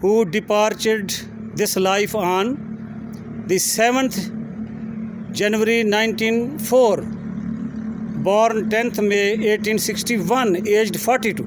who departed this life on the 7th January 1904, born 10th May 1861, aged 42।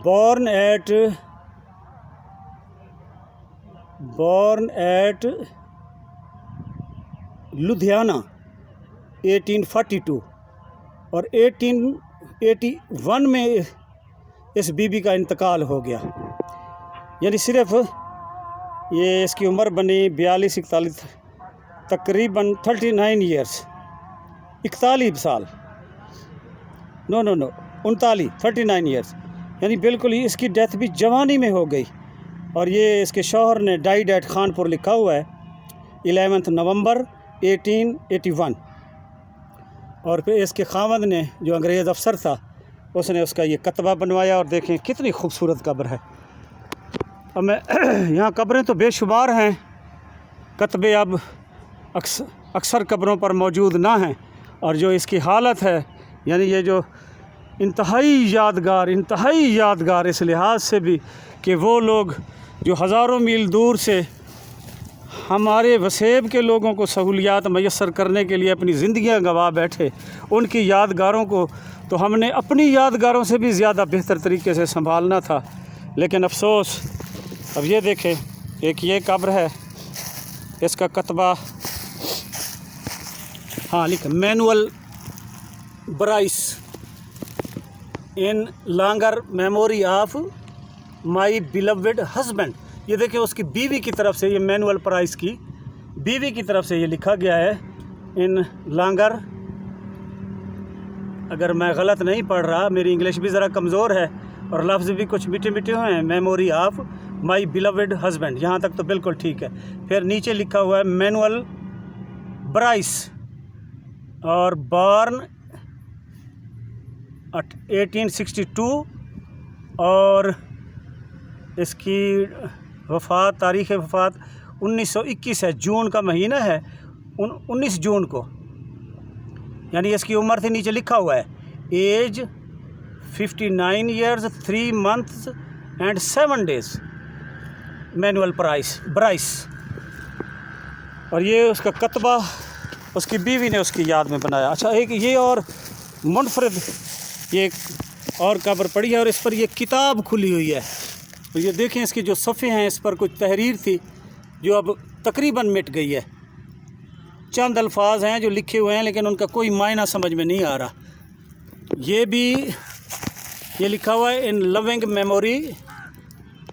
born at born at Ludhiana 1842 اور 1881 میں اس be be کا انتقال ہو گیا. یعنی صرف یہ اس کی عمر بنی 42-41 تقریباً 39 ایئرس 41 سال 39 ایئرس، یعنی بالکل ہی اس کی ڈیتھ بھی جوانی میں ہو گئی. اور یہ اس کے شوہر نے ڈائیڈ ایٹ خانپور لکھا ہوا ہے 11 نومبر 1881. اور پھر اس کے خاوند نے جو انگریز افسر تھا اس نے اس کا یہ کتبہ بنوایا. اور دیکھیں کتنی خوبصورت قبر ہے. اب میں یہاں قبریں تو بے شمار ہیں، کتبے اب اکثر قبروں پر موجود نہ ہیں. اور جو اس کی حالت ہے یعنی یہ جو انتہائی یادگار اس لحاظ سے بھی کہ وہ لوگ جو ہزاروں میل دور سے ہمارے وسیب کے لوگوں کو سہولیات میسر کرنے کے لیے اپنی زندگیاں گنوا بیٹھے، ان کی یادگاروں کو تو ہم نے اپنی یادگاروں سے بھی زیادہ بہتر طریقے سے سنبھالنا تھا. لیکن افسوس. اب یہ دیکھیں ایک یہ قبر ہے، اس کا کتبہ لکھا Manuel Brice in longer memory of my beloved husband. یہ دیکھیں اس کی بیوی کی طرف سے، یہ مینول پرائس کی بیوی کی طرف سے یہ لکھا گیا ہے ان لانگر. اگر میں غلط نہیں پڑھ رہا، میری انگلش بھی ذرا کمزور ہے اور لفظ بھی کچھ میٹھے ہوئے ہیں. Memory of my beloved husband, یہاں تک تو بالکل ٹھیک ہے. پھر نیچے لکھا ہوا ہے مینول برائس اور بارن 1862 اور اس کی تاریخ وفات 1921 ہے، جون کا مہینہ ہے 19 جون کو. یعنی اس کی عمر تھی نیچے لکھا ہوا ہے age 59 years 3 months and 7 days. Manuel Bryce. اور یہ اس کا کتبہ اس کی بیوی نے اس کی یاد میں بنایا. اچھا ایک یہ اور منفرد یہ ایک اور قبر پڑی ہے اور اس پر یہ کتاب کھلی ہوئی ہے. تو یہ دیکھیں اس کی جو صفحے ہیں، اس پر کچھ تحریر تھی جو اب تقریباً مٹ گئی ہے. چند الفاظ ہیں جو لکھے ہوئے ہیں لیکن ان کا کوئی معنی سمجھ میں نہیں آ رہا. یہ بھی یہ لکھا ہوا ہے in loving memory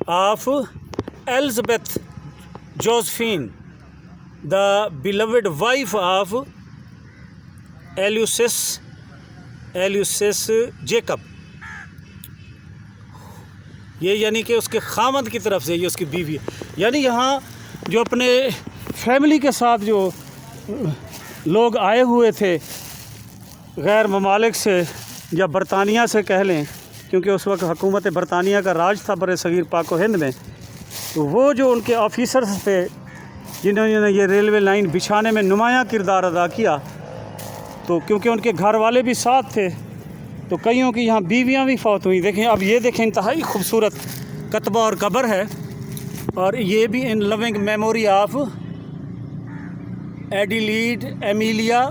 of Elizabeth Josephine the beloved wife of Ulysses Jacob. یہ یعنی کہ اس کے خاوند کی طرف سے، یہ اس کی بیوی ہے. یعنی یہاں جو اپنے فیملی کے ساتھ جو لوگ آئے ہوئے تھے غیر ممالک سے یا برطانیہ سے کہہ لیں، کیونکہ اس وقت حکومت برطانیہ کا راج تھا بر صغیر پاک و ہند میں، تو وہ جو ان کے آفیسرز تھے جنہوں نے یہ ریلوے لائن بچھانے میں نمایاں کردار ادا کیا، تو کیونکہ ان کے گھر والے بھی ساتھ تھے تو کئیوں کی یہاں بیویاں بھی فوت ہوئیں. دیکھیں اب یہ دیکھیں انتہائی خوبصورت کتبہ اور قبر ہے. اور یہ بھی in loving memory of Adelaide Amelia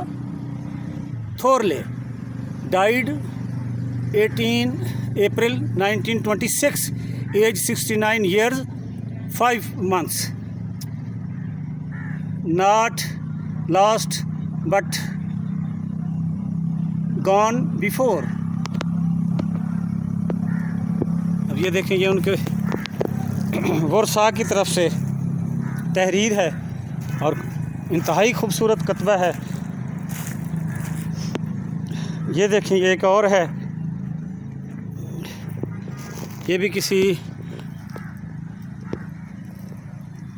Thorley died 18 April 1926 age 69 years 5 months. Not lost but gone before. اب یہ دیکھیں یہ ان کے ورثاء کی طرف سے تحریر ہے اور انتہائی خوبصورت کتبہ ہے. یہ دیکھیں یہ ایک اور ہے، یہ بھی کسی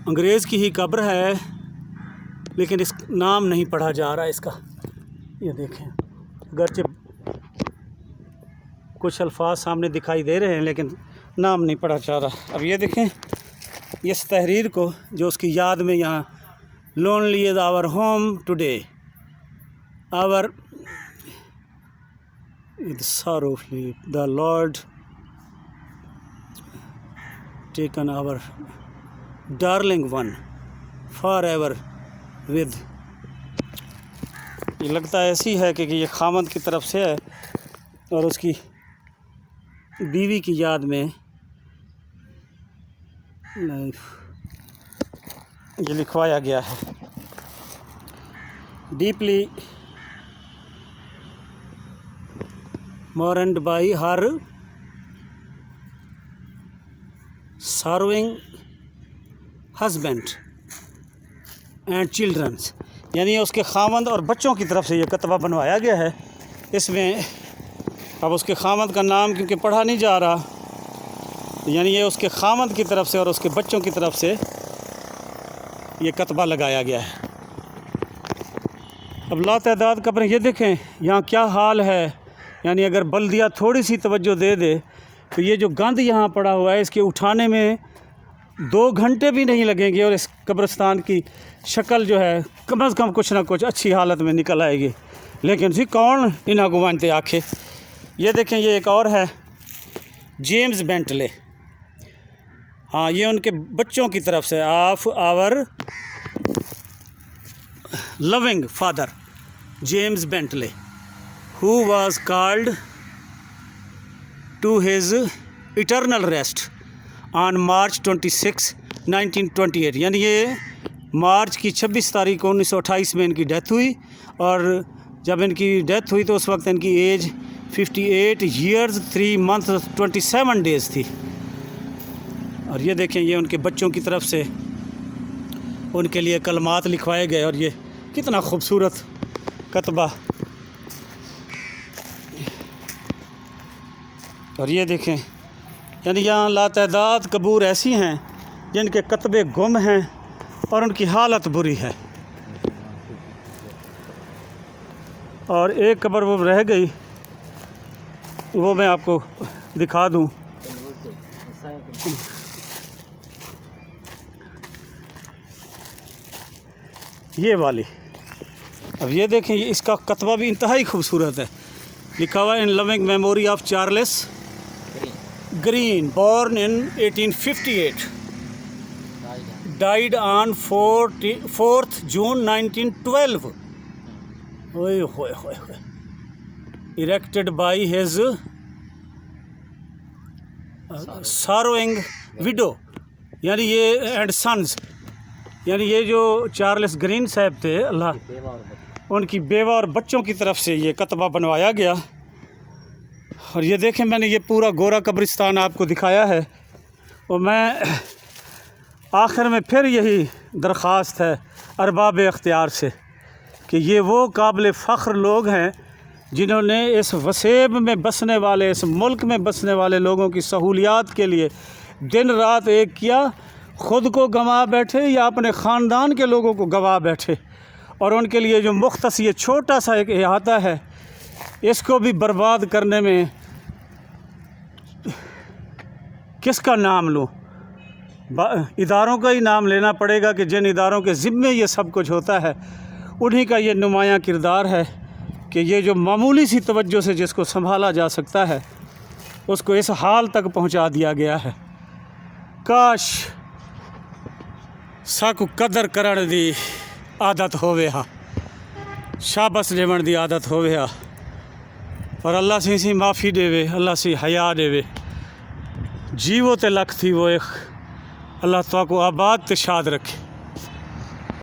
انگریز کی ہی قبر ہے لیکن اس نام نہیں پڑھا جا رہا اس کا. یہ دیکھیں اگرچہ کچھ الفاظ سامنے دکھائی دے رہے ہیں لیکن نام نہیں پڑھا جا رہا. اب یہ دیکھیں اس تحریر کو جو اس کی یاد میں یہاں lonely is our home today our sorrowfully the Lord taken our darling one forever with. یہ لگتا ہے ایسی ہے کہ یہ خاوند کی طرف سے ہے اور اس کی بیوی کی یاد میں لائف یہ لکھوایا گیا ہے. Deeply mourned by her sorrowing husband and children. یعنی اس کے خاوند اور بچوں کی طرف سے یہ کتبہ بنوایا گیا ہے. اس میں اب اس کے خاوند کا نام کیونکہ پڑھا نہیں جا رہا، یعنی یہ اس کے خاوند کی طرف سے اور اس کے بچوں کی طرف سے یہ کتبہ لگایا گیا ہے. اب لاتعداد قبریں، یہ دیکھیں یہاں کیا حال ہے. یعنی اگر بلدیہ تھوڑی سی توجہ دے دے تو یہ جو گند یہاں پڑا ہوا ہے اس کے اٹھانے میں 2 گھنٹے بھی نہیں لگیں گے، اور اس قبرستان کی شکل جو ہے کم از کم کچھ نہ کچھ اچھی حالت میں نکل آئے گی. لیکن کون انہاں کو مانتے آکھے. یہ دیکھیں یہ ایک اور ہے، جیمز بینٹلے. ہاں یہ ان کے بچوں کی طرف سے، of our loving father James Bentley who was called to his eternal rest on March 26, 1928. یعنی یہ مارچ کی 26 تاریخ کو 1928 میں ان کی ڈیتھ ہوئی، اور جب ان کی ڈیتھ ہوئی تو اس وقت ان کی ایج 58 years 3 months 27 days تھی. اور یہ دیکھیں یہ ان کے بچوں کی طرف سے ان کے لیے کلمات لکھوائے گئے، اور یہ کتنا خوبصورت کتبہ. اور یہ دیکھیں یعنی یہاں لاتعداد قبور ایسی ہیں جن کے کتبے گم ہیں اور ان کی حالت بری ہے. اور ایک قبر وہ رہ گئی، وہ میں آپ کو دکھا دوں. یہ والی، اب یہ دیکھیں یہ اس کا کتبہ بھی انتہائی خوبصورت ہے. لکھا ہوا in loving memory of Charles Green, born in 1858, died on 4th June 1912. اوئے ہوئے ہوئے ہوئے. erected by his sorrowing widow یعنی یہ اینڈ سنز، یعنی یہ جو چارلس گرین صاحب تھے اللہ ان کی بیوہ اور بچوں کی طرف سے یہ کتبہ بنوایا گیا. اور یہ دیکھیں میں نے یہ پورا گورا قبرستان آپ کو دکھایا ہے. اور میں آخر میں پھر یہی درخواست ہے ارباب اختیار سے کہ یہ وہ قابل فخر لوگ ہیں جنہوں نے اس وسیب میں بسنے والے، اس ملک میں بسنے والے لوگوں کی سہولیات کے لیے دن رات ایک کیا. خود کو گنوا بیٹھے یا اپنے خاندان کے لوگوں کو گنوا بیٹھے، اور ان کے لیے جو مختص یہ چھوٹا سا ایک احاطہ ہے اس کو بھی برباد کرنے میں کس کا نام لوں؟ اداروں کا ہی نام لینا پڑے گا کہ جن اداروں کے ذمے یہ سب کچھ ہوتا ہے انہی کا یہ نمایاں کردار ہے کہ یہ جو معمولی سی توجہ سے جس کو سنبھالا جا سکتا ہے اس کو اس حال تک پہنچا دیا گیا ہے. کاش ساکو قدر کرن دی عادت ہووے ہا، شابس ڈیون دی عادت ہووے ہا، اور اللہ سے معافی دے وے، اللہ سے حیا دے وے. جیو تے لکھ تھی وہ ایک اللہ تو کو آباد تے شاد رکھے.